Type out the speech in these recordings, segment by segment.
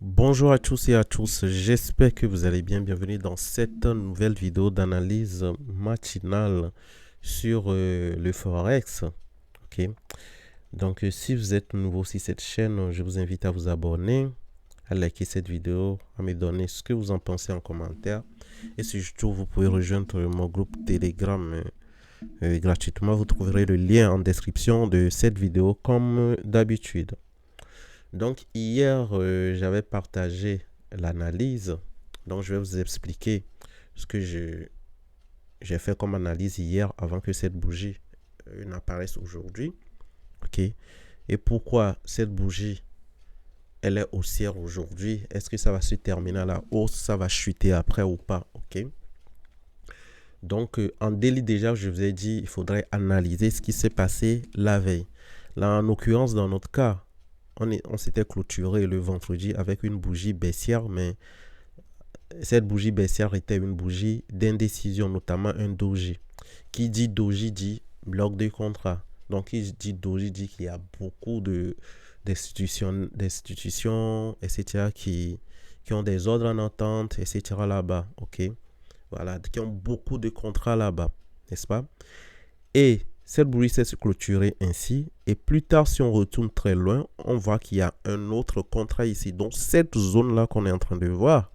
Bonjour à tous et à tous, j'espère que vous allez bien. Bienvenue dans cette nouvelle vidéo d'analyse matinale sur le Forex. Ok. Donc, si vous êtes nouveau sur cette chaîne, je vous invite à vous abonner, à liker cette vidéo, à me donner ce que vous en pensez en commentaire. Et surtout, vous pouvez rejoindre mon groupe Telegram gratuitement. Vous trouverez le lien en description de cette vidéo comme d'habitude. Donc hier, j'avais partagé l'analyse. Donc je vais vous expliquer ce que j'ai fait comme analyse hier avant que cette bougie n'apparaisse aujourd'hui. Ok. Et pourquoi cette bougie, elle est haussière aujourd'hui? Est-ce que ça va se terminer à la hausse? Ça va chuter après ou pas? Ok. Donc en délit déjà, je vous ai dit, il faudrait analyser ce qui s'est passé la veille. Là, en l'occurrence, dans notre cas, on s'était clôturé le vendredi avec une bougie baissière, mais cette bougie baissière était une bougie d'indécision, notamment un doji. Qui dit doji dit bloc de contrat. Donc, qui dit doji dit qu'il y a beaucoup d'institutions, etc., qui ont des ordres en entente, etc., là-bas. OK? Voilà, qui ont beaucoup de contrats là-bas, n'est-ce pas? Et cette bougie s'est clôturée ainsi. Et plus tard, si on retourne très loin, on voit qu'il y a un autre contrat ici. Donc, cette zone-là qu'on est en train de voir,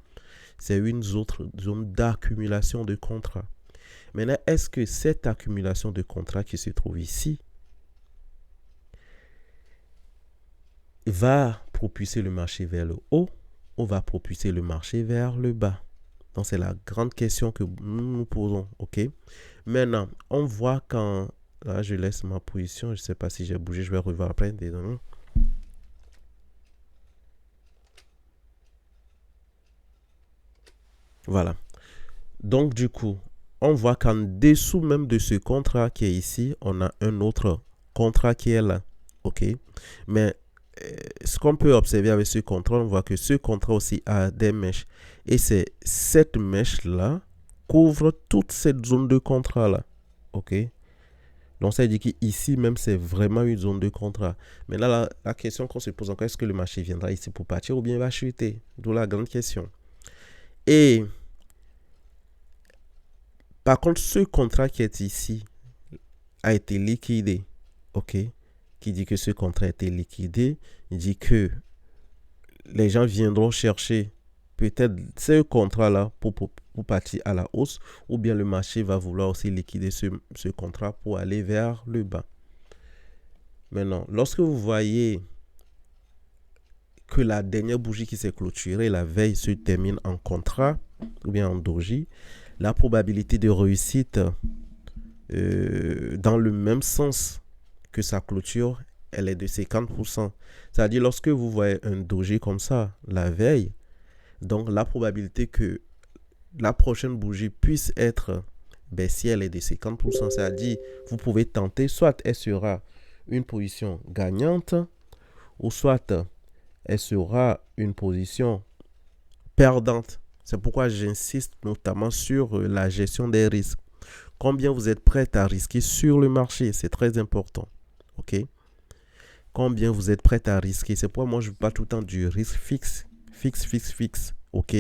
c'est une autre zone d'accumulation de contrats. Maintenant, est-ce que cette accumulation de contrats qui se trouve ici va propulser le marché vers le haut ou va propulser le marché vers le bas? Donc, c'est la grande question que nous nous posons. OK? Maintenant, on voit quand... Là, je laisse ma position. Je ne sais pas si j'ai bougé. Je vais revoir après. Désolé. Voilà. Donc, du coup, on voit qu'en dessous même de ce contrat qui est ici, on a un autre contrat qui est là. OK? Mais ce qu'on peut observer avec ce contrat, on voit que ce contrat aussi a des mèches. Et c'est cette mèche-là couvre toute cette zone de contrat-là. OK? Donc, ça veut dire qu'ici même, c'est vraiment une zone de contrat. Mais là, la question qu'on se pose encore, est-ce que le marché viendra ici pour partir ou bien il va chuter? D'où la grande question. Et par contre, ce contrat qui est ici a été liquidé. OK? Qui dit que ce contrat a été liquidé, il dit que les gens viendront chercher peut-être ce contrat-là pour partir à la hausse, ou bien le marché va vouloir aussi liquider ce contrat pour aller vers le bas. Maintenant, lorsque vous voyez que la dernière bougie qui s'est clôturée la veille se termine en contrat ou bien en doji, la probabilité de réussite dans le même sens que sa clôture, elle est de 50%. C'est-à-dire lorsque vous voyez un doji comme ça la veille, donc la probabilité que la prochaine bougie puisse être baissière est de 50%. C'est-à-dire vous pouvez tenter, soit elle sera une position gagnante, ou soit elle sera une position perdante. C'est pourquoi j'insiste notamment sur la gestion des risques. Combien vous êtes prêt à risquer sur le marché, c'est très important. OK? Combien vous êtes prêt à risquer. C'est pourquoi moi je parle tout le temps du risque fixe. Fixe, fixe, fixe. OK?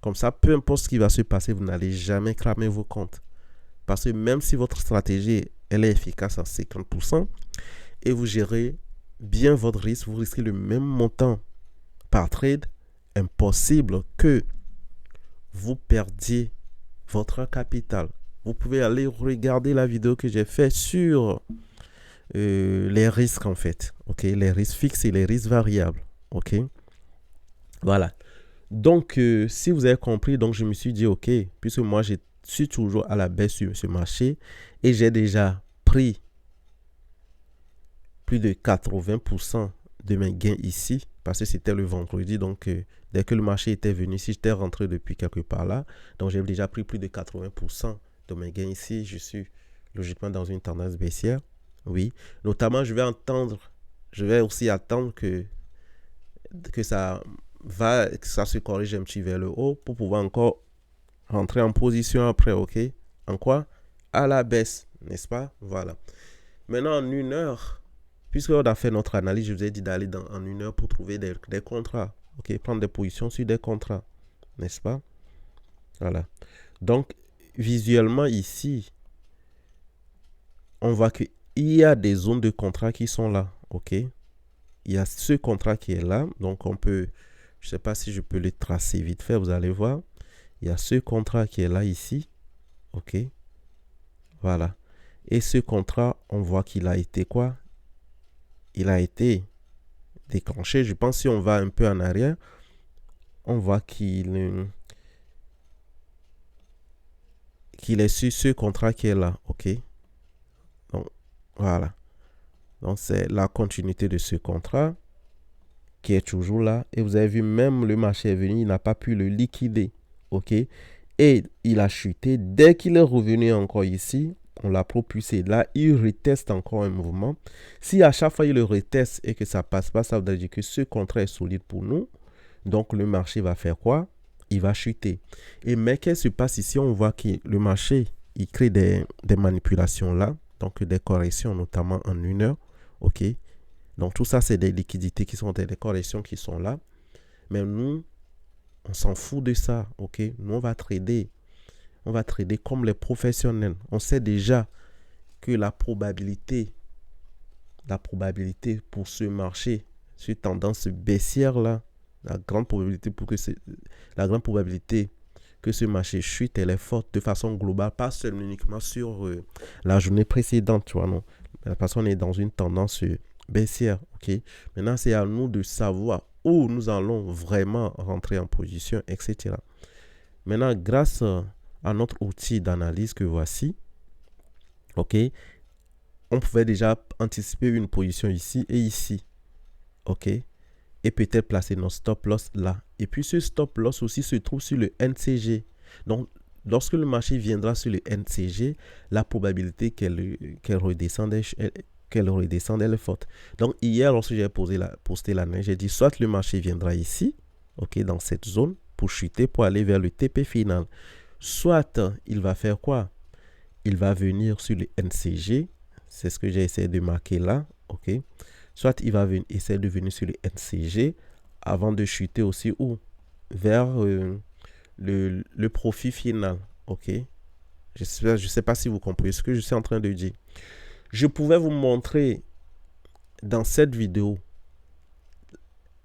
Comme ça, peu importe ce qui va se passer, vous n'allez jamais cramer vos comptes. Parce que même si votre stratégie elle est efficace à 50% et vous gérez bien votre risque, vous risquez le même montant par trade, impossible que vous perdiez votre capital. Vous pouvez aller regarder la vidéo que j'ai faite sur les risques en fait. OK? Les risques fixes et les risques variables. OK? Voilà. Donc, si vous avez compris, donc je me suis dit, OK, puisque moi, je suis toujours à la baisse sur ce marché et j'ai déjà pris plus de 80% de mes gains ici, parce que c'était le vendredi, donc dès que le marché était venu, si j'étais rentré depuis quelque part là, donc j'ai déjà pris plus de 80% de mes gains ici, je suis logiquement dans une tendance baissière, oui, notamment je vais aussi attendre que que ça se corrige un petit vers le haut pour pouvoir encore rentrer en position après, ok, en quoi? À la baisse, n'est-ce pas? Voilà. Maintenant, en 1 heure, puisqu'on a fait notre analyse, je vous ai dit d'aller en 1 heure pour trouver des contrats. ok, prendre des positions sur des contrats, n'est-ce pas? Voilà. Donc, visuellement ici, on voit qu'il y a des zones de contrat qui sont là, ok? Il y a ce contrat qui est là, donc on peut, je ne sais pas si je peux le tracer vite fait, vous allez voir. Il y a ce contrat qui est là ici, ok? Voilà. Et ce contrat, on voit qu'il a été quoi? Il a été déclenché. Je pense si on va un peu en arrière, on voit qu'il est sur ce contrat qui est là, ok? Donc, voilà. Donc, c'est la continuité de ce contrat qui est toujours là. Et vous avez vu, même le marché est venu, il n'a pas pu le liquider, ok? Et il a chuté. Dès qu'il est revenu encore ici, on l'a propulsé. Là, il reteste encore un mouvement. Si à chaque fois il le reteste et que ça ne passe pas, ça veut dire que ce contrat est solide pour nous. Donc, le marché va faire quoi? Il va chuter. Et mais qu'est-ce qui se passe ici? On voit que le marché, il crée des manipulations là. Donc, des corrections, notamment en 1 heure. OK? Donc, tout ça, c'est des liquidités qui sont des corrections qui sont là. Mais nous, on s'en fout de ça. OK? Nous, on va trader. On va trader comme les professionnels. On sait déjà que la probabilité pour ce marché, cette tendance baissière là, la grande probabilité que ce marché chute, elle est forte de façon globale, pas seulement uniquement sur la journée précédente, tu vois, non. Parce qu'on est dans une tendance baissière, ok. Maintenant, c'est à nous de savoir où nous allons vraiment rentrer en position, etc. Maintenant, grâce à notre outil d'analyse que voici, ok, on pouvait déjà anticiper une position ici et ici, ok, et peut-être placer nos stop loss là. Et puis ce stop loss aussi se trouve sur le NCG. Donc, lorsque le marché viendra sur le NCG, la probabilité qu'elle redescende, elle est forte. Donc, hier, lorsque j'ai posté l'année, j'ai dit soit le marché viendra ici, ok, dans cette zone, pour chuter, pour aller vers le TP final. Soit il va faire quoi? Il va venir sur le NCG. C'est ce que j'ai essayé de marquer là, ok. Soit il va essayer de venir sur le NCG avant de chuter aussi où? Vers le profit final. Ok. Je ne sais pas si vous comprenez ce que je suis en train de dire. Je pouvais vous montrer dans cette vidéo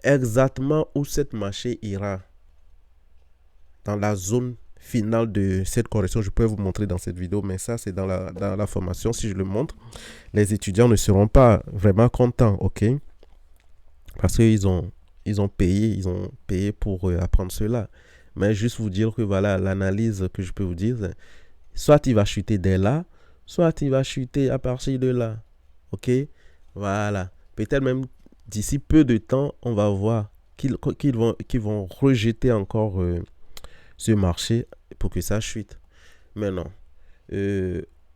exactement où cette marché ira dans la zone finale de cette correction. Je peux vous montrer dans cette vidéo, mais ça c'est dans la formation. Si je le montre, les étudiants ne seront pas vraiment contents, ok? Parce qu'ils ont payé pour apprendre cela. Mais juste vous dire que voilà, l'analyse que je peux vous dire, soit il va chuter dès là, soit il va chuter à partir de là. Ok? Voilà. Peut-être même d'ici peu de temps, on va voir qu'ils vont rejeter encore ce marché pour que ça chute. Mais non.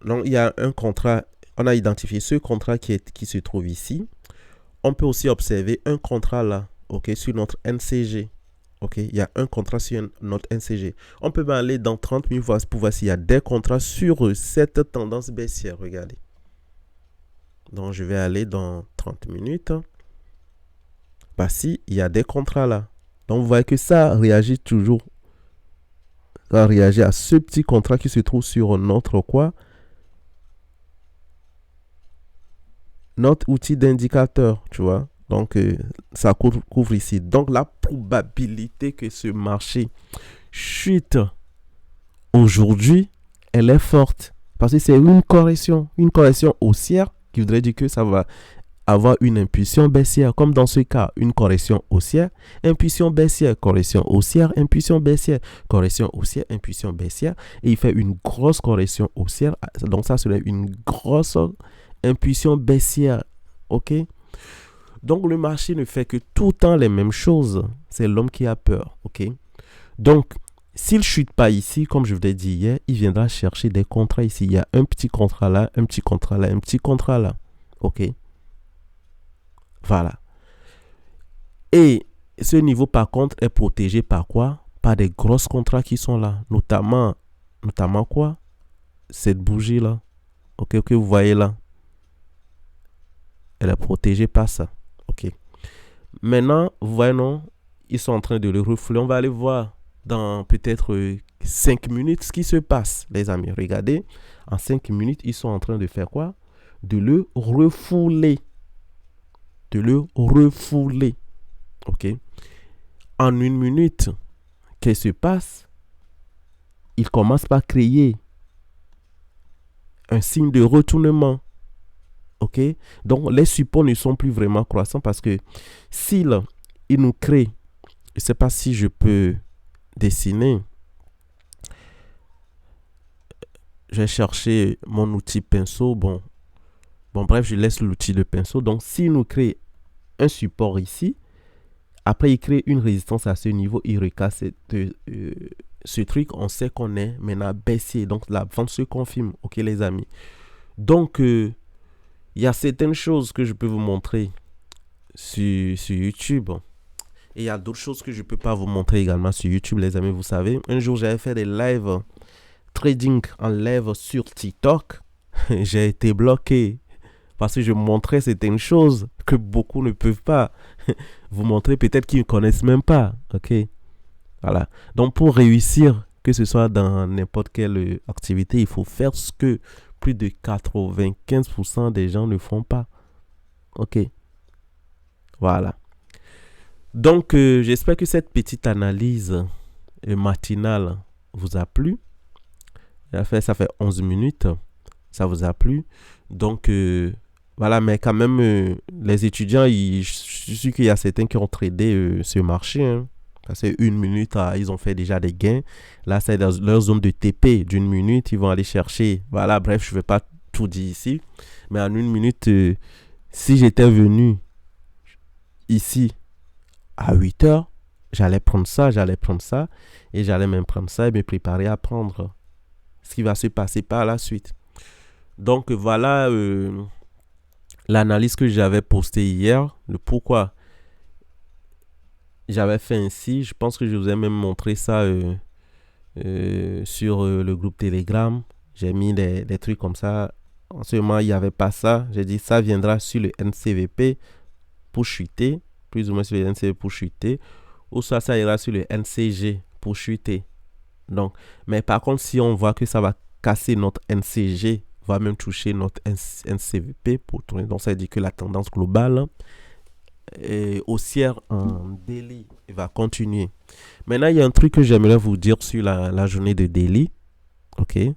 Donc, il y a un contrat. On a identifié ce contrat qui se trouve ici. On peut aussi observer un contrat là, ok, sur notre NCG. Ok, il y a un contrat sur notre NCG. On peut aller dans 30 minutes pour voir s'il y a des contrats sur cette tendance baissière. Regardez. Donc, je vais aller dans 30 minutes. Voici, il y a des contrats là. Donc, vous voyez que ça réagit toujours. Ça réagit à ce petit contrat qui se trouve sur notre quoi? Notre outil d'indicateur, tu vois. Donc, ça couvre ici. Donc, la probabilité que ce marché chute aujourd'hui, elle est forte. Parce que c'est une correction haussière qui voudrait dire que ça va avoir une impulsion baissière. Comme dans ce cas, une correction haussière, impulsion baissière, correction haussière, impulsion baissière, correction haussière, impulsion baissière. Et il fait une grosse correction haussière. Donc, ça serait une grosse impulsion baissière. OK? Donc, le marché ne fait que tout le temps les mêmes choses. C'est l'homme qui a peur. OK? Donc, s'il ne chute pas ici, comme je vous l'ai dit hier, il viendra chercher des contrats ici. Il y a un petit contrat là, un petit contrat là, un petit contrat là. OK? Voilà. Et ce niveau, par contre, est protégé par quoi? Par des grosses contrats qui sont là. Notamment quoi? Cette bougie là. OK, vous voyez là. Elle est protégée par ça. OK. Maintenant, vous voyez, non, ils sont en train de le refouler. On va aller voir dans peut-être 5 minutes ce qui se passe, les amis. Regardez, en 5 minutes, ils sont en train de faire quoi? De le refouler. De le refouler. OK? En 1 minute, qu'est-ce qui se passe? Il commence par créer un signe de retournement. OK? Donc, les supports ne sont plus vraiment croissants parce que s'il nous crée, je ne sais pas si je peux dessiner. Je vais chercher mon outil pinceau. Bon, bref, je laisse l'outil de pinceau. Donc, s'il nous crée un support ici, après, il crée une résistance à ce niveau, il recasse ce truc. On sait qu'on est maintenant baissier. Donc, la vente se confirme. OK, les amis? Donc, il y a certaines choses que je peux vous montrer sur YouTube. Et il y a d'autres choses que je ne peux pas vous montrer également sur YouTube, les amis. Vous savez, un jour, j'avais fait des lives trading en live sur TikTok. J'ai été bloqué parce que je montrais certaines choses que beaucoup ne peuvent pas vous montrer, peut-être qu'ils ne connaissent même pas. OK? Voilà. Donc, pour réussir, que ce soit dans n'importe quelle activité, il faut faire ce que plus de 95% des gens ne font pas. OK? Voilà. Donc, j'espère que cette petite analyse matinale vous a plu. Ça fait 11 minutes. Ça vous a plu. Donc, voilà, mais quand même, les étudiants, je suis sûr qu'il y a certains qui ont tradé ce marché. Hein, parce que 1 minute, ils ont fait déjà des gains. Là, c'est dans leur zone de TP d'1 minute. Ils vont aller chercher. Voilà, bref, je ne vais pas tout dire ici. Mais en 1 minute, si j'étais venu ici à 8 heures, j'allais prendre ça. Et j'allais même prendre ça et me préparer à prendre ce qui va se passer par la suite. Donc, voilà l'analyse que j'avais postée hier. Le pourquoi j'avais fait ainsi. Je pense que je vous ai même montré ça sur le groupe Telegram. J'ai mis des trucs comme ça. En ce moment, il n'y avait pas ça. J'ai dit ça viendra sur le NCVP pour chuter. Plus ou moins sur le NCVP pour chuter. Ou soit ça ira sur le NCG pour chuter. Donc, mais par contre, si on voit que ça va casser notre NCG, va même toucher notre NCVP pour tourner. Donc, ça veut dire que la tendance globale haussière en daily va continuer. Maintenant, il y a un truc que j'aimerais vous dire sur la journée de daily. OK? Je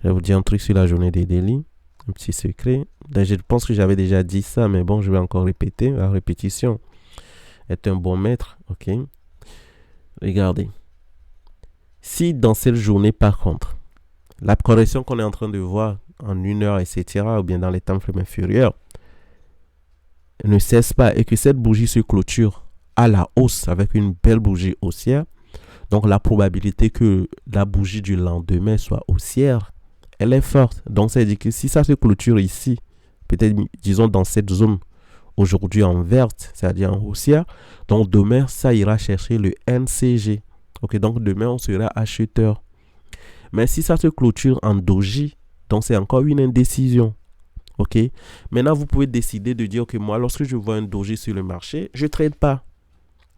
vais vous dire un truc sur la journée de daily. Un petit secret. Je pense que j'avais déjà dit ça, mais bon, je vais encore répéter. La répétition est un bon maître. OK? Regardez. Si dans cette journée, par contre, la correction qu'on est en train de voir en 1 heure, etc., ou bien dans les temps frames inférieurs, ne cesse pas et que cette bougie se clôture à la hausse avec une belle bougie haussière, donc la probabilité que la bougie du lendemain soit haussière, elle est forte. Donc, ça veut dire que si ça se clôture ici, peut-être, disons, dans cette zone, aujourd'hui en verte, c'est-à-dire en haussière, donc demain, ça ira chercher le NCG. OK, donc demain, on sera acheteur. Mais si ça se clôture en doji, donc c'est encore une indécision. OK, maintenant, vous pouvez décider de dire que moi, lorsque je vois un doji sur le marché, je ne trade pas.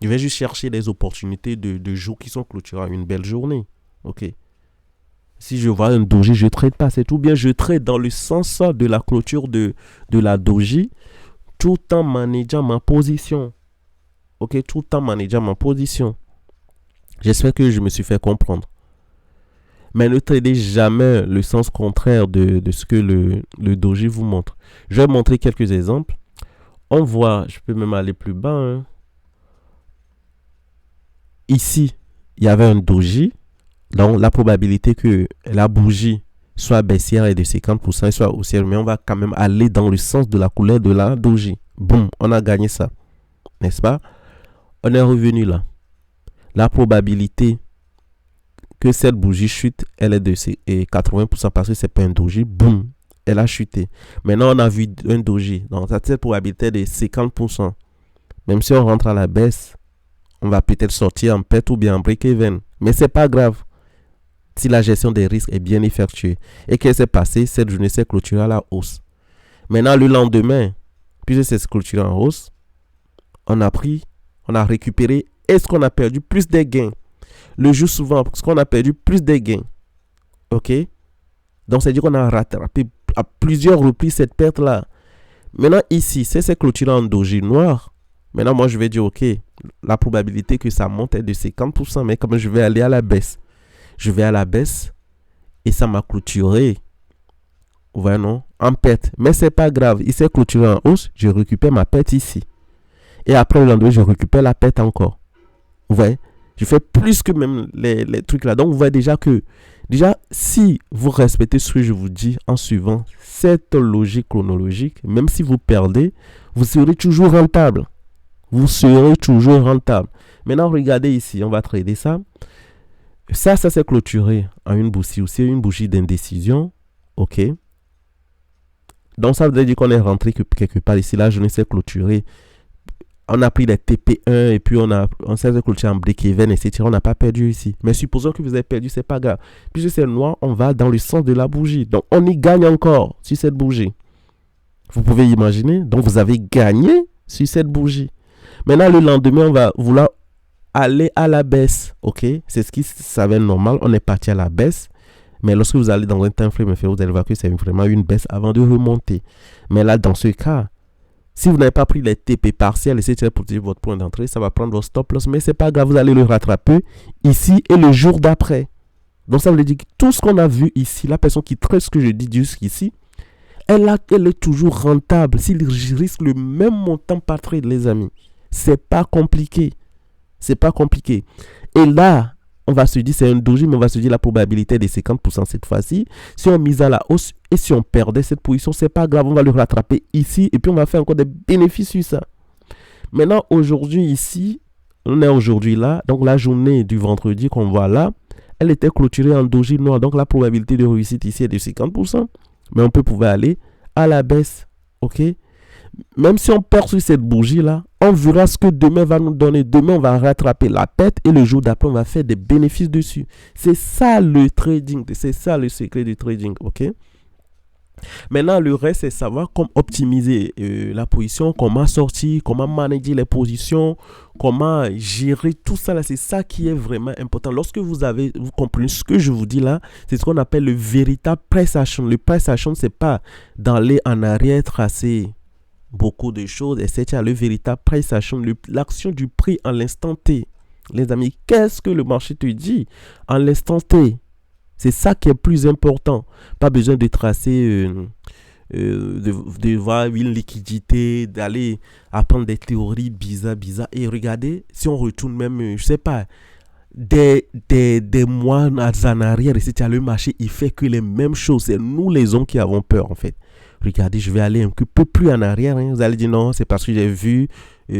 Je vais juste chercher des opportunités de jours qui sont clôturés à une belle journée. OK. Si je vois un doji, je ne trade pas. C'est tout bien. Je trade dans le sens de la clôture de la doji tout en manageant ma position. OK, tout en manageant ma position. J'espère que je me suis fait comprendre. Mais ne tradez jamais le sens contraire de ce que le doji vous montre. Je vais montrer quelques exemples. On voit, je peux même aller plus bas. Hein. Ici, il y avait un doji. Donc, la probabilité que la bougie soit baissière est de 50% et soit haussière. Mais on va quand même aller dans le sens de la couleur de la doji. Boum, on a gagné ça. N'est-ce pas? On est revenu là. La probabilité que cette bougie chute, elle est de 80% parce que ce n'est pas un doji. Boum, elle a chuté. Maintenant, on a vu un doji. Donc, cette probabilité est de 50%. Même si on rentre à la baisse, on va peut-être sortir en perte ou bien en break-even. Mais ce n'est pas grave. Si la gestion des risques est bien effectuée. Et qu'est-ce qui s'est passé? Cette journée s'est clôturée à la hausse. Maintenant, le lendemain, puisque c'est clôturé en hausse, on a récupéré et ce qu'on a perdu plus des gains. Le jour suivant, ce qu'on a perdu plus des gains. OK? Donc, c'est-à-dire qu'on a rattrapé à plusieurs reprises cette perte-là. Maintenant, ici, c'est clôturé en doji noir. Maintenant, moi, je vais dire, OK, la probabilité que ça monte est de 50%, mais comme je vais aller à la baisse, et ça m'a clôturé. Vous voyez, non? En perte. Mais c'est pas grave. Il s'est clôturé en hausse, je récupère ma perte ici. Et après, le lendemain, je récupère la perte encore. Vous voyez? Je fais plus que même les trucs là. Donc, vous voyez déjà que, si vous respectez ce que je vous dis en suivant cette logique chronologique, même si vous perdez, vous serez toujours rentable. Maintenant, regardez ici, on va trader ça. Ça c'est clôturé en une bougie aussi, une bougie d'indécision. OK. Donc, ça veut dire qu'on est rentré quelque part ici. La journée s'est clôturée. On a pris les TP1 et puis on s'est clôturé en break-even, etc. On n'a pas perdu ici. Mais supposons que vous avez perdu, c'est pas grave. Puisque c'est noir, on va dans le sens de la bougie. Donc, on y gagne encore sur cette bougie. Vous pouvez imaginer. Donc, vous avez gagné sur cette bougie. Maintenant, le lendemain, on va vouloir aller à la baisse. OK? C'est ce qui s'avère normal. On est parti à la baisse. Mais lorsque vous allez dans un time frame inférieur, vous allez voir que c'est vraiment une baisse avant de remonter. Mais là, dans ce cas, si vous n'avez pas pris les TP partiels, essayez de protéger votre point d'entrée, ça va prendre votre stop loss. Mais c'est pas grave, vous allez le rattraper ici et le jour d'après. Donc, ça veut dire que tout ce qu'on a vu ici, la personne qui traite ce que je dis jusqu'ici, elle est toujours rentable. S'il risque le même montant par trade, les amis, c'est pas compliqué. Et là, on va se dire, c'est un doji, mais on va se dire la probabilité de 50% cette fois-ci. Si on mise à la hausse et si on perdait cette position, c'est pas grave, on va le rattraper ici et puis on va faire encore des bénéfices sur ça. Maintenant, aujourd'hui ici, on est aujourd'hui là, donc la journée du vendredi qu'on voit là, elle était clôturée en doji noir, donc la probabilité de réussite ici est de 50%, mais on peut pouvoir aller à la baisse, OK? Même si on perd sur cette bougie-là, on verra ce que demain va nous donner. Demain, on va rattraper la perte et le jour d'après, on va faire des bénéfices dessus. C'est ça le trading. C'est ça le secret du trading. OK? Maintenant, le reste, c'est savoir comment optimiser la position, comment sortir, comment manager les positions, comment gérer tout ça. Là, c'est ça qui est vraiment important. Lorsque vous comprenez ce que je vous dis là, c'est ce qu'on appelle le véritable price action. Le price action, c'est pas d'aller en arrière tracer beaucoup de choses, etc. Le véritable price action, l'action du prix en l'instant T. Les amis, qu'est-ce que le marché te dit en l'instant T? C'est ça qui est plus important. Pas besoin de tracer, de voir une liquidité, d'aller apprendre des théories bizarres. Et regardez, si on retourne même, je sais pas, des mois en arrière, etc. Le marché, il fait que les mêmes choses. C'est nous les hommes qui avons peur, en fait. Regardez, je vais aller un peu plus en arrière. Hein. Vous allez dire non, c'est parce que j'ai vu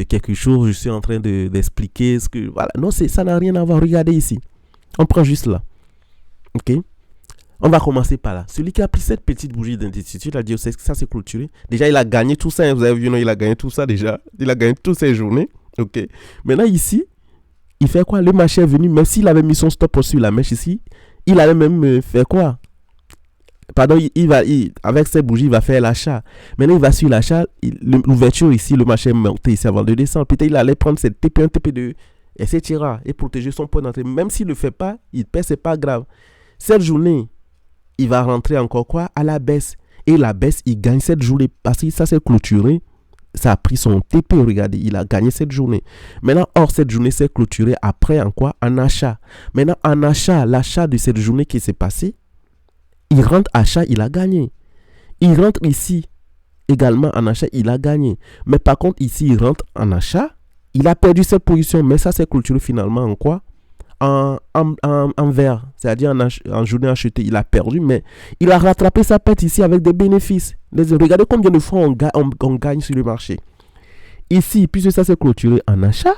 quelque chose, je suis en train d'expliquer ce que... Voilà. Non, ça n'a rien à voir. Regardez ici. On prend juste là. OK? On va commencer par là. Celui qui a pris cette petite bougie d'indécision, il a dit, ça c'est clôturé. Déjà, il a gagné tout ça. Hein. Vous avez vu, non, il a gagné tout ça déjà. Il a gagné toutes ces journées. OK? Maintenant, ici, il fait quoi? Le marché est venu, même s'il avait mis son stop sur la mèche ici, il allait même faire quoi? Pardon, avec cette bougie, il va faire l'achat. Maintenant, il va sur l'achat. L'ouverture ici, le marché est monté ici avant de descendre. Peut-être il allait prendre cette TP1, TP2, etc. et protéger son point d'entrée. Même s'il ne le fait pas, il perd, c'est pas grave. Cette journée, il va rentrer encore quoi? À la baisse. Et la baisse, il gagne cette journée. Parce que ça, c'est clôturé. Ça a pris son TP, regardez, il a gagné cette journée. Maintenant, cette journée s'est clôturée après en quoi? En achat. Maintenant, en achat, l'achat de cette journée qui s'est passée, il rentre achat, il a gagné. Il rentre ici également en achat, il a gagné. Mais par contre, ici, il rentre en achat, il a perdu cette position. Mais ça, c'est clôturé finalement en quoi? En vert. C'est-à-dire en journée achetée, il a perdu, mais il a rattrapé sa perte ici avec des bénéfices. Regardez combien de fois on gagne sur le marché. Ici, puisque ça s'est clôturé en achat,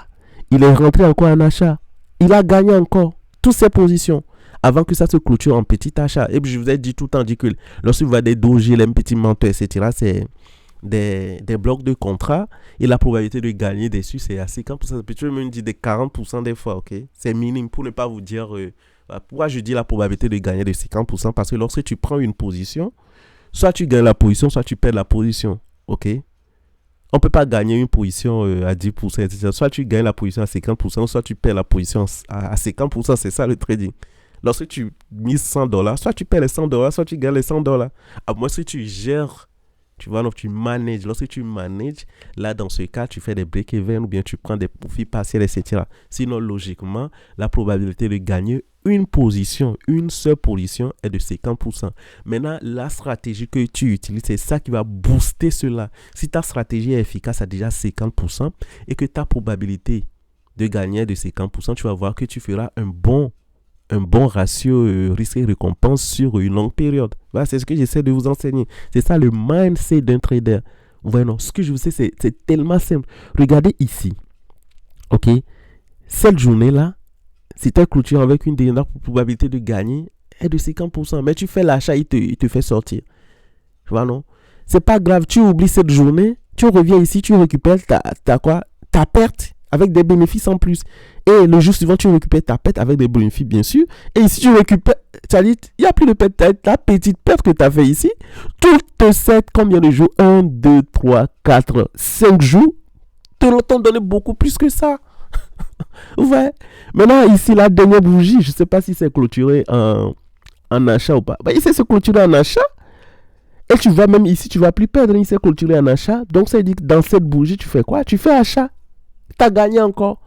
il est rentré encore en achat. Il a gagné encore toutes ses positions. Avant que ça se clôture en petit achat. Et puis je vous ai dit tout le temps, dit que lorsque vous voyez des doji, les petits menteurs, etc., c'est des blocs de contrat et la probabilité de gagner dessus, c'est à 50%. Peut-être même dire des 40% des fois, ok? C'est minime pour ne pas vous dire... pourquoi je dis la probabilité de gagner de 50%? Parce que lorsque tu prends une position, soit tu gagnes la position, soit tu perds la position, ok? On ne peut pas gagner une position à 10%, etc. Soit tu gagnes la position à 50%, soit tu perds la position à 50%. C'est ça le trading. Lorsque tu mises $100, soit tu perds les $100, soit tu gagnes les $100. À moins que tu gères, tu vois, donc tu manages. Lorsque tu manages, là, dans ce cas, tu fais des break-even ou bien tu prends des profits partiels, etc. Sinon, logiquement, la probabilité de gagner une position, une seule position est de 50%. Maintenant, la stratégie que tu utilises, c'est ça qui va booster cela. Si ta stratégie est efficace à déjà 50% et que ta probabilité de gagner est de 50%, tu vas voir que tu feras un bon ratio risque et récompense sur une longue période. Voilà, c'est ce que j'essaie de vous enseigner. C'est ça le mindset d'un trader. Vous voyez, non, ce que je vous sais, c'est tellement simple. Regardez ici. OK? Cette journée-là, si tu clôture avec une dernière probabilité de gagner est de 50%. Mais tu fais l'achat, il te fait sortir. Tu vois, non? C'est pas grave, tu oublies cette journée, tu reviens ici, tu récupères ta perte avec des bénéfices en plus. Et le jour suivant, tu récupères ta perte avec des bénéfices, bien sûr. Et ici, tu récupères, il n'y a plus de perte, la petite perte que tu as fait ici. Toutes ces combien de jours? 1, 2, 3, 4, 5 jours, t'ont donné beaucoup plus que ça. Ouais. Maintenant, ici, la dernière bougie, je ne sais pas si c'est clôturé en achat ou pas. Bah, ici, c'est clôturé en achat. Et tu vois, même ici, tu ne vas plus perdre. Ici, c'est clôturé en achat. Donc, ça veut dire que dans cette bougie, tu fais quoi? Tu fais achat. Tu as gagné encore.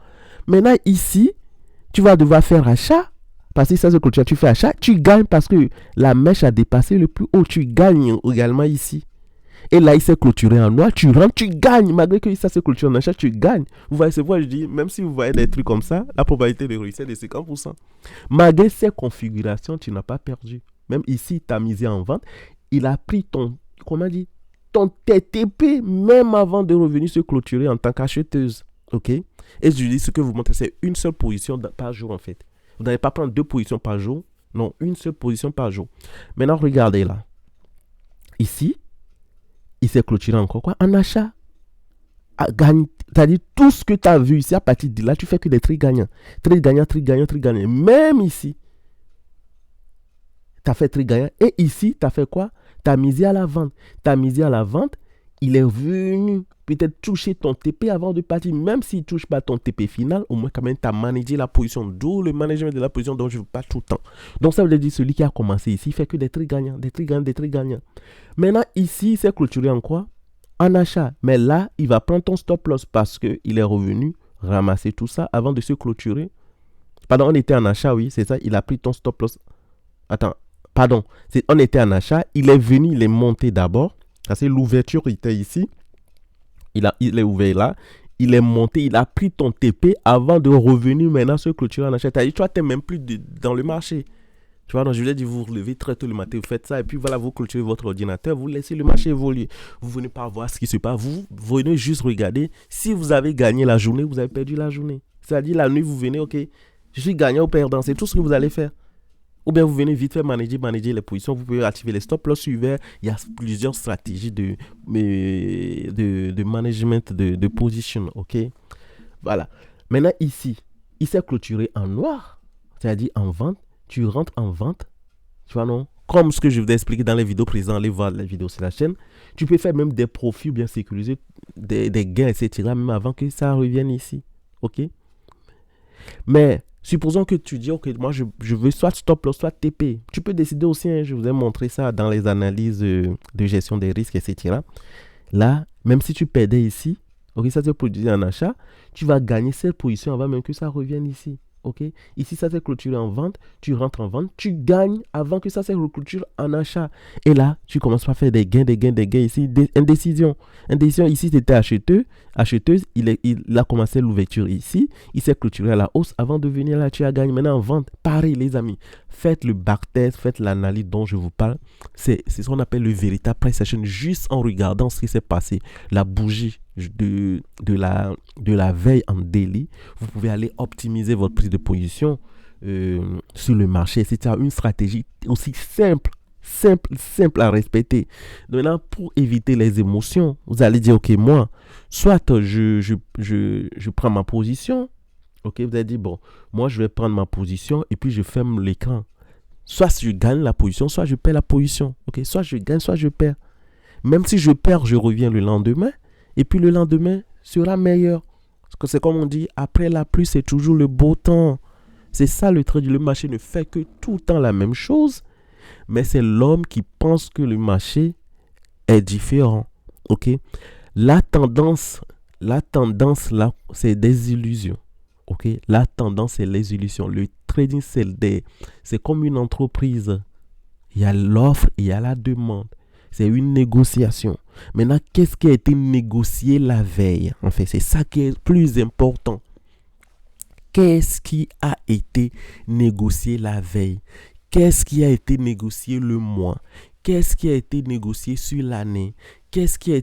Maintenant, ici, tu vas devoir faire achat. Parce que ça, c'est clôturé. Tu fais achat. Tu gagnes parce que la mèche a dépassé le plus haut. Tu gagnes également ici. Et là, il s'est clôturé en noir, tu rentres, tu gagnes. Malgré que ça s'est clôturé en achat, tu gagnes. Vous voyez, c'est pourquoi je dis, même si vous voyez des trucs comme ça, la probabilité de réussir est de 50%. Malgré ces configurations, tu n'as pas perdu. Même ici, tu as misé en vente. Il a pris ton TTP, même avant de revenir se clôturer en tant qu'acheteuse. OK? Et je dis, ce que vous montrez, c'est une seule position par jour, en fait. Vous n'allez pas prendre 2 positions par jour. Non, une seule position par jour. Maintenant, regardez là. Ici, il s'est clôturé encore quoi? En achat. C'est-à-dire tout ce que tu as vu ici, à partir de là, tu fais que des trades gagnants. Trades gagnants, trades gagnants, trades gagnants. Même ici, tu as fait trades gagnants. Et ici, tu as fait quoi? Tu as misé à la vente. Tu as misé à la vente. Il est venu peut-être toucher ton TP avant de partir. Même s'il ne touche pas ton TP final, au moins quand même, tu as managé la position. D'où le management de la position dont je vous parle tout le temps. Donc ça veut dire celui qui a commencé ici, il fait que des trades gagnants, des trades gagnants, des trades gagnants. Maintenant, ici, il s'est clôturé en quoi? En achat. Mais là, il va prendre ton stop loss parce qu'il est revenu ramasser tout ça avant de se clôturer. Pardon, on était en achat, oui, c'est ça. Il a pris ton stop loss. Attends, pardon. On était en achat. Il est venu, il est monté d'abord. Parce que l'ouverture était ici. Il est ouvert là. Il est monté, il a pris ton TP avant de revenir maintenant se clôturer en achat. Tu n'es même plus dans le marché. Tu vois, donc je vous ai dit, vous vous levez très tôt le matin, vous faites ça, et puis voilà, vous clôturez votre ordinateur, vous laissez le marché évoluer. Vous ne venez pas voir ce qui se passe, vous venez juste regarder. Si vous avez gagné la journée, vous avez perdu la journée. C'est-à-dire, la nuit, vous venez, ok, je suis gagnant ou perdant, c'est tout ce que vous allez faire. Ou bien vous venez vite faire manager les positions, vous pouvez activer les stop loss suivants. Il y a plusieurs stratégies de management de position, ok. Voilà. Maintenant, ici, il s'est clôturé en noir, c'est-à-dire en vente. Tu rentres en vente, tu vois, non? Comme ce que je vous ai expliqué dans les vidéos présentes, allez voir les vidéos sur la chaîne. Tu peux faire même des profits bien sécurisés, des gains, etc., même avant que ça revienne ici. OK? Mais supposons que tu dis, OK, moi, je veux soit stop loss, soit TP. Tu peux décider aussi, hein, je vous ai montré ça dans les analyses de gestion des risques, etc. Là, même si tu perdais ici, OK, ça se produit en achat, tu vas gagner cette position avant même que ça revienne ici. OK? Ici, ça s'est clôturé en vente. Tu rentres en vente. Tu gagnes avant que ça se reclôture en achat. Et là, tu commences par faire des gains ici. Indécision. Ici, c'était acheteuse. Il a commencé l'ouverture ici. Il s'est clôturé à la hausse. Avant de venir là, tu as gagné. Maintenant, en vente. Pareil, les amis. Faites le backtest. Faites l'analyse dont je vous parle. C'est ce qu'on appelle le véritable price action. Juste en regardant ce qui s'est passé. La bougie de la veille en daily, vous pouvez aller optimiser votre prise de position sur le marché. C'est une stratégie aussi simple à respecter. Maintenant, pour éviter les émotions, vous allez dire, ok, moi, soit je prends ma position, ok, vous allez dire, bon, moi, je vais prendre ma position et puis je ferme l'écran. Soit je gagne la position, soit je perds la position. Ok, soit je gagne, soit je perds. Même si je perds, je reviens le lendemain. Et puis le lendemain sera meilleur. Parce que c'est comme on dit, après la pluie, c'est toujours le beau temps. C'est ça le trading. Le marché ne fait que tout le temps la même chose. Mais c'est l'homme qui pense que le marché est différent. Ok? La tendance là, c'est des illusions. Ok? La tendance, c'est les illusions. Le trading, c'est comme une entreprise. Il y a l'offre, il y a la demande. C'est une négociation. Maintenant, qu'est-ce qui a été négocié la veille? En fait, c'est ça qui est plus important. Qu'est-ce qui a été négocié la veille? Qu'est-ce qui a été négocié le mois? Qu'est-ce qui a été négocié sur l'année? Qu'est-ce qui a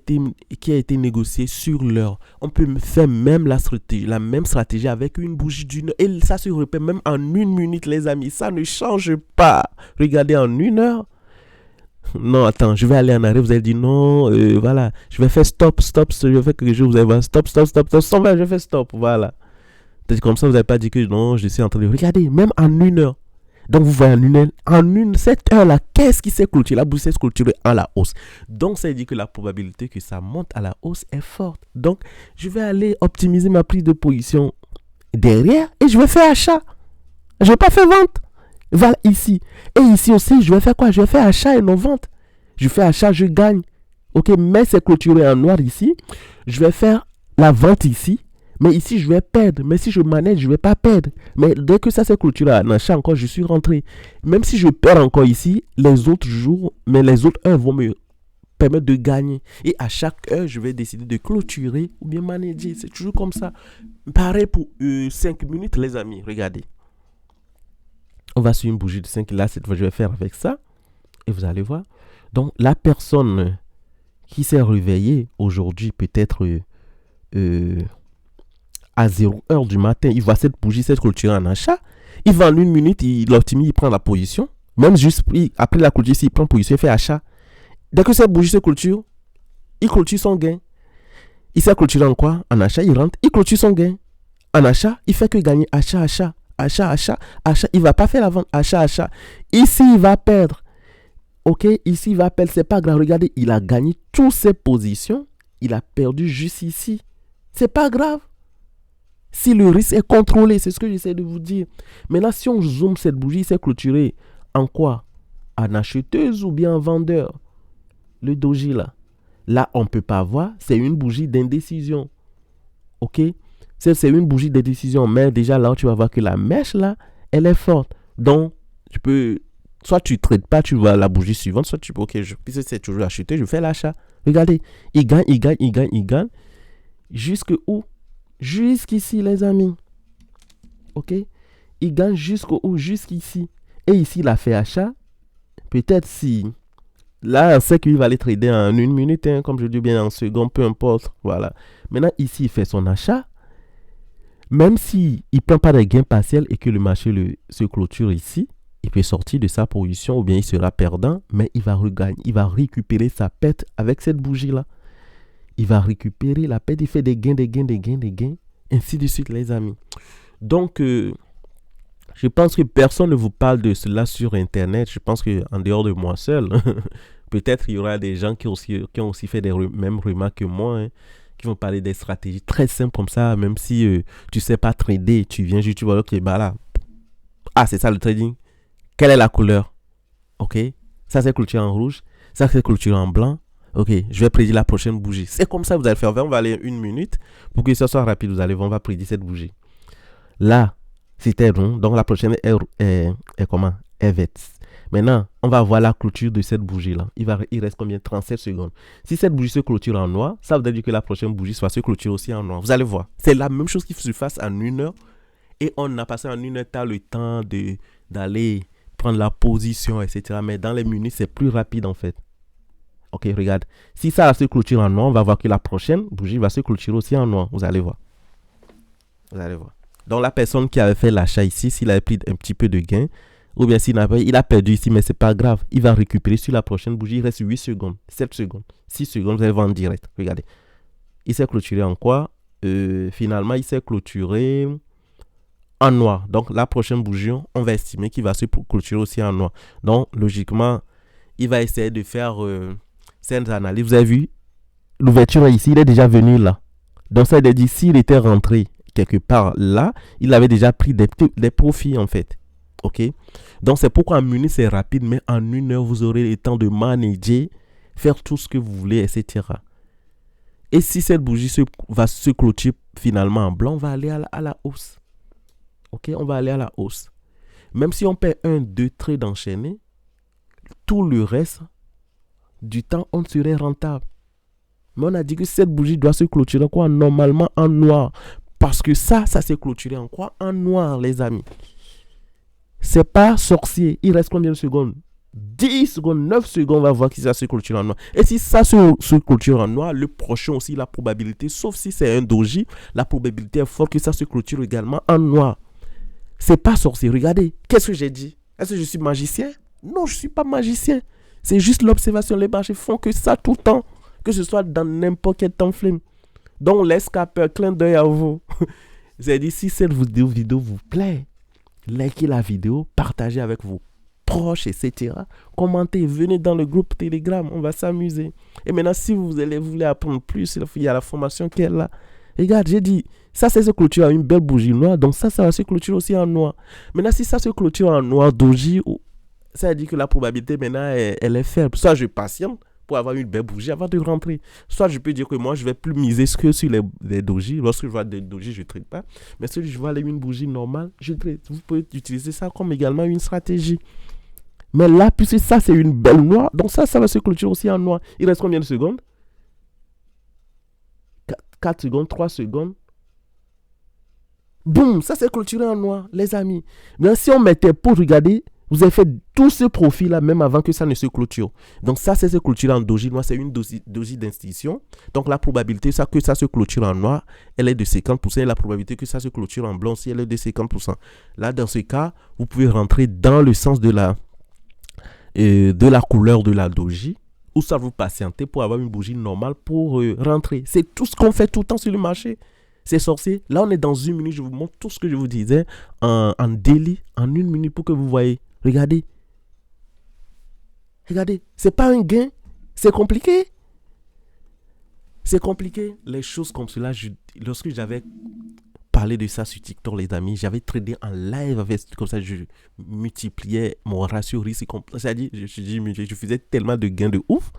été négocié sur l'heure? On peut faire même la même stratégie avec une bougie d'une heure. Et ça se répète même en 1 minute, les amis. Ça ne change pas. Regardez en 1 heure. Non, attends, je vais aller en arrière. Vous allez dire non, voilà. Je vais faire stop. Je vais faire quelque chose. Vous allez voir stop. Je fais stop. Voilà. Comme ça, vous n'avez pas dit que non, je suis en train de... Regardez, même en 1 heure. Donc, vous voyez cette heure-là, qu'est-ce qui s'est clôturé? La bourse s'est clôturée à la hausse. Donc, ça veut dire que la probabilité que ça monte à la hausse est forte. Donc, je vais aller optimiser ma prise de position derrière et je vais faire achat. Je ne vais pas faire vente. Voilà, ici. Et ici aussi, je vais faire quoi? Je vais faire achat et non vente. Je fais achat, je gagne. Ok, mais c'est clôturé en noir ici. Je vais faire la vente ici. Mais ici, je vais perdre. Mais si je manage, je ne vais pas perdre. Mais dès que ça s'est clôturé en achat encore, je suis rentré. Même si je perds encore ici, les autres jours, mais les autres heures vont me permettre de gagner. Et à chaque heure, je vais décider de clôturer ou bien manager. C'est toujours comme ça. Pareil pour 5 minutes, les amis. Regardez. On va sur une bougie de 5. Là, cette fois, je vais faire avec ça. Et vous allez voir. Donc, la personne qui s'est réveillée aujourd'hui, peut-être à 0h du matin, il voit cette bougie s'être clôturée en achat. Il va en 1 minute, il optimise, il prend la position. Même juste après la clôture, il prend position, il fait achat. Dès que cette bougie se clôture, il clôture son gain. Il s'est clôturé en quoi? En achat, il rentre, il clôture son gain. En achat, il fait que gagner achat. Il ne va pas faire la vente, achat. Ici, il va perdre. Ok, ici, il va perdre, c'est pas grave. Regardez, il a gagné toutes ses positions. Il a perdu juste ici. C'est pas grave. Si le risque est contrôlé, c'est ce que j'essaie de vous dire. Maintenant, si on zoome cette bougie, c'est clôturé en quoi? En acheteuse ou bien en vendeur? Le doji là. Là, on ne peut pas voir. C'est une bougie d'indécision. Ok? C'est une bougie d'indécision. Mais déjà là, tu vas voir que la mèche là, elle est forte. Donc, tu peux... Soit tu ne traites pas, tu vois la bougie suivante. Soit tu peux... Ok, puisque c'est toujours acheté, je fais l'achat. Regardez. Il gagne. Jusque où? Jusqu'ici, les amis. Ok? Il gagne jusqu'ici. Et ici, il a fait achat. Peut-être si... Là, on sait qu'il va aller trader en 1 minute, hein, comme je dis bien en seconde, peu importe. Voilà. Maintenant, ici, il fait son achat. Même s'il ne prend pas de gains partiels et que le marché se clôture ici, il peut sortir de sa position ou bien il sera perdant, mais il va regagner, il va récupérer sa perte avec cette bougie-là. Il va récupérer la perte, il fait des gains, ainsi de suite, les amis. Donc, je pense que personne ne vous parle de cela sur Internet. Je pense qu'en dehors de moi seul, peut-être il y aura des gens qui ont aussi fait les mêmes remarques que moi, hein, qui vont parler des stratégies très simples comme ça, même si tu ne sais pas trader, tu viens juste, tu vois, ok, bah là, ah, c'est ça le trading. Quelle est la couleur? Ok, ça c'est clôturé en rouge, ça c'est clôturé en blanc. Ok, je vais prédire la prochaine bougie. C'est comme ça que vous allez faire. On va aller 1 minute pour que ça soit rapide. On va prédire cette bougie. Là, c'était rond. Donc la prochaine est comment? Est verte. Maintenant, on va voir la clôture de cette bougie-là. Il reste combien? 37 secondes. Si cette bougie se clôture en noir, ça veut dire que la prochaine bougie va se clôturer aussi en noir. Vous allez voir. C'est la même chose qui se passe en 1 heure. Et on a passé en 1 heure, tu as le temps d'aller prendre la position, etc. Mais dans les minutes, c'est plus rapide en fait. Ok, regarde. Si ça se clôture en noir, on va voir que la prochaine bougie va se clôturer aussi en noir. Vous allez voir. Donc, la personne qui avait fait l'achat ici, s'il avait pris un petit peu de gain, ou bien s'il n'a pas, il a perdu ici, mais c'est pas grave. Il va récupérer sur la prochaine bougie. Il reste 8 secondes, 7 secondes, 6 secondes. Vous allez voir en direct. Regardez. Il s'est clôturé en quoi? Finalement, il s'est clôturé en noir. Donc, la prochaine bougie, on va estimer qu'il va se clôturer aussi en noir. Donc, logiquement, il va essayer de faire... cette analyse, vous avez vu, l'ouverture est ici, il est déjà venu là. Donc ça veut dire s'il était rentré quelque part là, il avait déjà pris des profits en fait. Ok. Donc c'est pourquoi en minute c'est rapide, mais en 1 heure vous aurez le temps de manager, faire tout ce que vous voulez, etc. Et si cette bougie va se clôturer finalement en blanc, on va aller à la hausse. Ok, on va aller à la hausse. Même si on perd 1, 2 traits d'enchaîner, tout le reste du temps, on serait rentable. Mais on a dit que cette bougie doit se clôturer quoi? Normalement en noir. Parce que ça s'est clôturé en quoi? En noir, les amis. C'est pas sorcier. Il reste combien de secondes? 10 secondes, 9 secondes, on va voir si ça se clôture en noir. Et si ça se clôture en noir, le prochain aussi, la probabilité, sauf si c'est un doji, la probabilité est forte que ça se clôture également en noir. C'est pas sorcier. Regardez, qu'est-ce que j'ai dit? Est-ce que je suis magicien? Non, je suis pas magicien. C'est juste l'observation. Les marchés font que ça tout le temps. Que ce soit dans n'importe quel temps flemme. Donc, l'escapeur, clin d'œil à vous. J'ai dit, si cette vidéo vous plaît, likez la vidéo, partagez avec vos proches, etc. Commentez, venez dans le groupe Telegram, on va s'amuser. Et maintenant, si vous voulez apprendre plus, il y a la formation qui est là. Regarde, j'ai dit, ça c'est se clôture à une belle bougie noire, donc ça va se clôturer aussi en noir. Maintenant, si ça se clôture en noir doji, ça veut dire que la probabilité maintenant, elle est faible. Soit je patiente pour avoir une belle bougie avant de rentrer. Soit je peux dire que moi, je vais plus miser que sur les doji. Lorsque je vois des doji, je ne trade pas. Mais si je vois une bougie normale, je trade. Vous pouvez utiliser ça comme également une stratégie. Mais là, puisque ça, c'est une belle noire, donc ça va se clôturer aussi en noir. Il reste combien de secondes? 4 secondes, 3 secondes. Boum, ça s'est clôturé en noir, les amis. Mais si on mettait pour regarder, vous avez fait tout ce profil-là même avant que ça ne se clôture. Donc ça, c'est se clôturer en doji noir, c'est une doji d'institution. Donc la probabilité que ça se clôture en noir, elle est de 50%. Et la probabilité que ça se clôture en blanc aussi, elle est de 50%. Là, dans ce cas, vous pouvez rentrer dans le sens de la couleur de la doji, ou ça vous patienter pour avoir une bougie normale pour rentrer. C'est tout ce qu'on fait tout le temps sur le marché. C'est sorcier. Là, on est dans 1 minute. Je vous montre tout ce que je vous disais en daily, en 1 minute pour que vous voyez. Regardez. Regardez. C'est pas un gain. C'est compliqué. C'est compliqué. Les choses comme cela, lorsque j'avais parlé de ça sur TikTok, les amis, j'avais tradé en live avec comme ça, je multipliais mon ratio risque. C'est-à-dire, je faisais tellement de gains de ouf.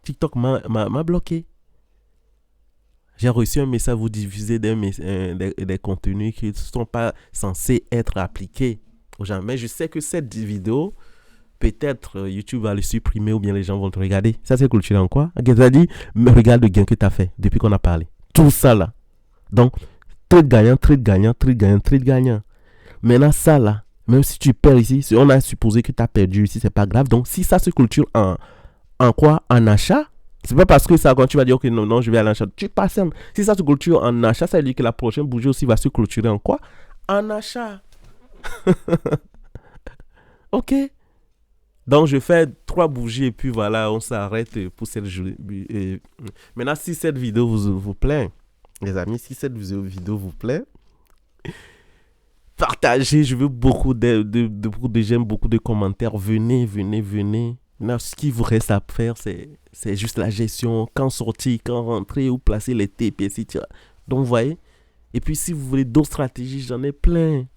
TikTok m'a bloqué. J'ai reçu un message, vous diffusez des contenus qui ne sont pas censés être appliqués aux gens. Mais je sais que cette vidéo, peut-être YouTube va le supprimer ou bien les gens vont te regarder. Ça, c'est culturel en quoi? C'est-à-dire, regarde le gain que tu as fait depuis qu'on a parlé. Tout ça là. Donc, trade gagnant, trade gagnant, trade gagnant, trade gagnant. Maintenant, ça là, même si tu perds ici, on a supposé que tu as perdu ici, c'est pas grave. Donc, si ça se culture en quoi? En achat. C'est pas parce que ça, quand tu vas dire que non, je vais à l'achat. Tu passes. Si ça se clôture en achat, ça veut dire que la prochaine bougie aussi va se clôturer en quoi? En achat. Ok. Donc, je fais 3 bougies et puis voilà, on s'arrête pour cette journée. Maintenant, si cette vidéo vous plaît, les amis, si cette vidéo vous plaît, partagez. Je veux beaucoup de j'aime, beaucoup de commentaires. Venez. Maintenant, ce qui vous reste à faire, c'est juste la gestion. Quand sortir, quand rentrer, où placer les TP, etc. Donc, vous voyez. Et puis, si vous voulez d'autres stratégies, j'en ai plein.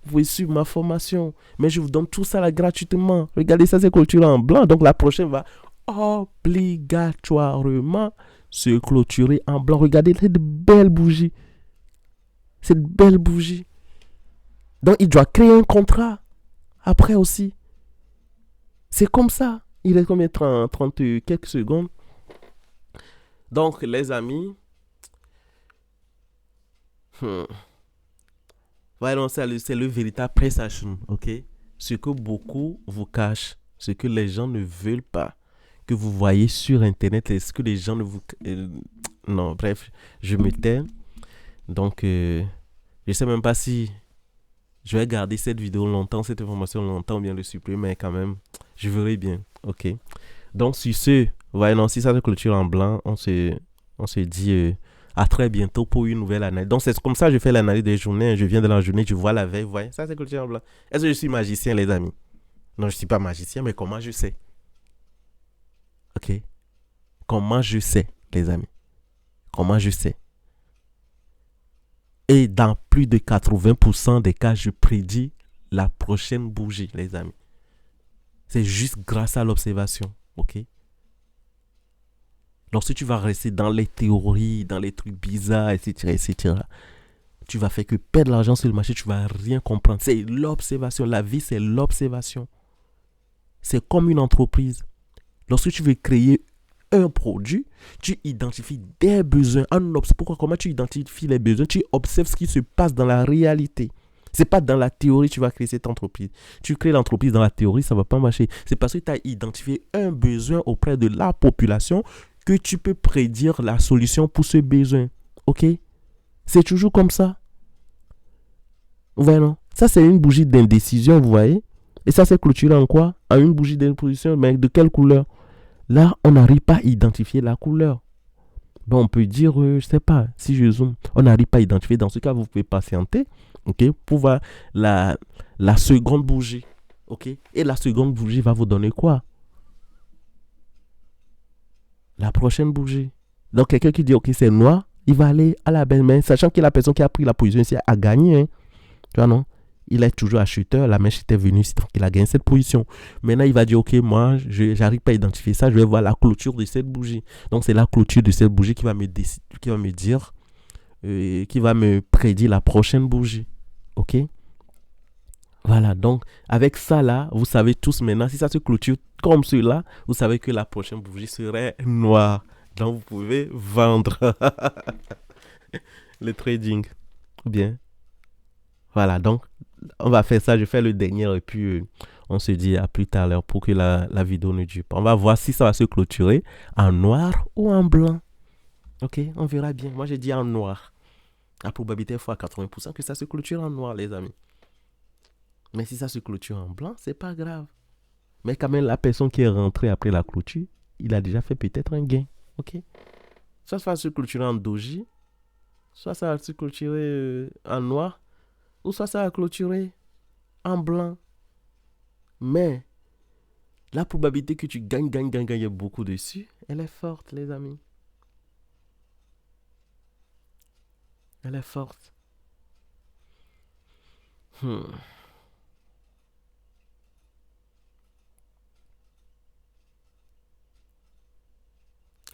Vous pouvez suivre ma formation. Mais je vous donne tout ça là gratuitement. Regardez, ça, c'est clôturé en blanc. Donc, la prochaine va obligatoirement se clôturer en blanc. Regardez cette belle bougie. Cette belle bougie. Donc, il doit créer un contrat. Après aussi. C'est comme ça. Il reste combien? 30 quelques secondes. Donc, les amis. Voilà, c'est le véritable PressAction. Ok? Ce que beaucoup vous cachent. Ce que les gens ne veulent pas. Que vous voyez sur Internet. Et ce que les gens ne vous... non, bref. Je me tais. Donc, je ne sais même pas si... je vais garder cette vidéo longtemps, cette information longtemps, ou bien le supprimer, mais quand même, je verrai bien. Ok. Donc, sur ce, voilà, non, si ça se clôture en blanc, on se dit à très bientôt pour une nouvelle analyse. Donc, c'est comme ça que je fais l'analyse des journées. Je viens de la journée, je vois la veille, vous voyez, ça c'est clôturé en blanc. Est-ce que je suis magicien, les amis? Non, je ne suis pas magicien, mais comment je sais? Ok. Comment je sais? les amis. Comment je sais? Et dans plus de 80% des cas, je prédis la prochaine bougie, les amis. C'est juste grâce à l'observation, ok? Lorsque tu vas rester dans les théories, dans les trucs bizarres, etc., tu vas faire que perdre l'argent sur le marché, tu vas rien comprendre. C'est l'observation. La vie, c'est l'observation. C'est comme une entreprise. Lorsque tu veux créer un produit, tu identifies des besoins. Pourquoi? Comment tu identifies les besoins? Tu observes ce qui se passe dans la réalité. C'est pas dans la théorie que tu vas créer cette entreprise. Tu crées l'entreprise dans la théorie, ça va pas marcher. C'est parce que tu as identifié un besoin auprès de la population que tu peux prédire la solution pour ce besoin. Ok? C'est toujours comme ça. Vous voyez, non? Ça, c'est une bougie d'indécision, vous voyez? Et ça, c'est clôturé en quoi? En une bougie d'indécision, mais de quelle couleur? Là, on n'arrive pas à identifier la couleur. Bon, on peut dire, je ne sais pas, si je zoome, on n'arrive pas à identifier. Dans ce cas, vous pouvez patienter, ok, pour voir la seconde bougie. Ok? Et la seconde bougie va vous donner quoi? La prochaine bougie. Donc, quelqu'un qui dit, ok, c'est noir, il va aller à la belle main, sachant que la personne qui a pris la position ici a gagné. Hein. Tu vois, non? Il est toujours acheteur, la mèche était venue, donc il a gagné cette position. Maintenant, il va dire, ok, moi, je n'arrive pas à identifier ça, je vais voir la clôture de cette bougie. Donc, c'est la clôture de cette bougie qui va me dire, qui va me prédire la prochaine bougie. Ok? Voilà, donc, avec ça là, vous savez tous maintenant, si ça se clôture comme cela, vous savez que la prochaine bougie serait noire. Donc, vous pouvez vendre le trading. Bien. Voilà, donc, on va faire ça. Je fais le dernier et puis on se dit à plus tard pour que la vidéo ne dure pas. On va voir si ça va se clôturer en noir ou en blanc. Ok, on verra bien. Moi, j'ai dit en noir. La probabilité est fois 80% que ça se clôture en noir, les amis. Mais si ça se clôture en blanc, c'est pas grave. Mais quand même, la personne qui est rentrée après la clôture, il a déjà fait peut-être un gain. Ok. Soit ça va se clôturer en doji, soit ça va se clôturer en noir, ou soit ça va clôturer en blanc. Mais la probabilité que tu gagnes beaucoup dessus, elle est forte, les amis. Elle est forte.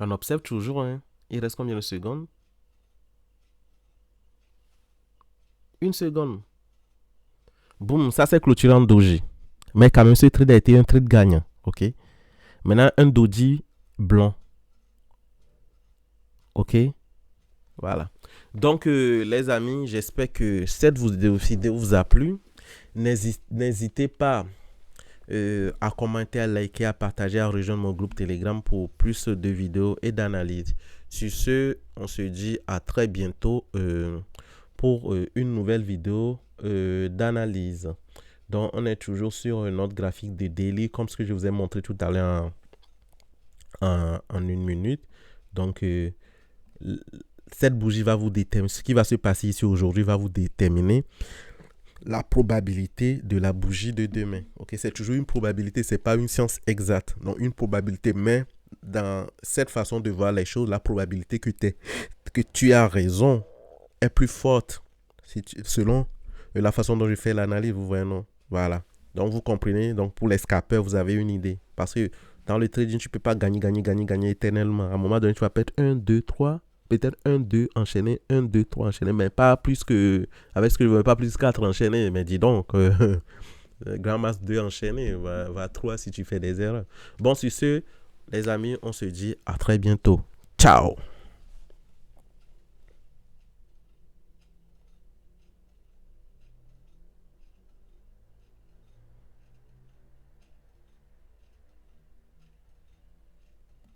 On observe toujours, hein. Il reste combien de secondes? 1 seconde. Boum, ça c'est clôturé en doji. Mais quand même, ce trade a été un trade gagnant. Ok. Maintenant, un doji blanc. Ok. Voilà. Donc, les amis, j'espère que cette vidéo vous a plu. N'hésitez pas à commenter, à liker, à partager, à rejoindre mon groupe Telegram pour plus de vidéos et d'analyses. Sur ce, on se dit à très bientôt pour une nouvelle vidéo d'analyse. Donc, on est toujours sur notre graphique de daily, comme ce que je vous ai montré tout à l'heure en 1 minute. Donc, cette bougie va vous déterminer, ce qui va se passer ici aujourd'hui va vous déterminer la probabilité de la bougie de demain. Ok, c'est toujours une probabilité, c'est pas une science exacte. Donc, une probabilité, mais dans cette façon de voir les choses, la probabilité que tu as raison est plus forte selon la façon dont je fais l'analyse, vous voyez, non? Voilà. Donc, vous comprenez. Donc, pour les scalpers, vous avez une idée. Parce que dans le trading, tu ne peux pas gagner éternellement. À un moment donné, tu vas perdre 1, 2, 3. Peut-être 1, 2 enchaîné, 1, 2, 3 enchaîné, mais pas plus que, avec ce que je veux, pas plus 4 enchaînés. Mais dis donc, Grand Mass 2 enchaîné, va 3 si tu fais des erreurs. Bon, sur ce, les amis, on se dit à très bientôt. Ciao!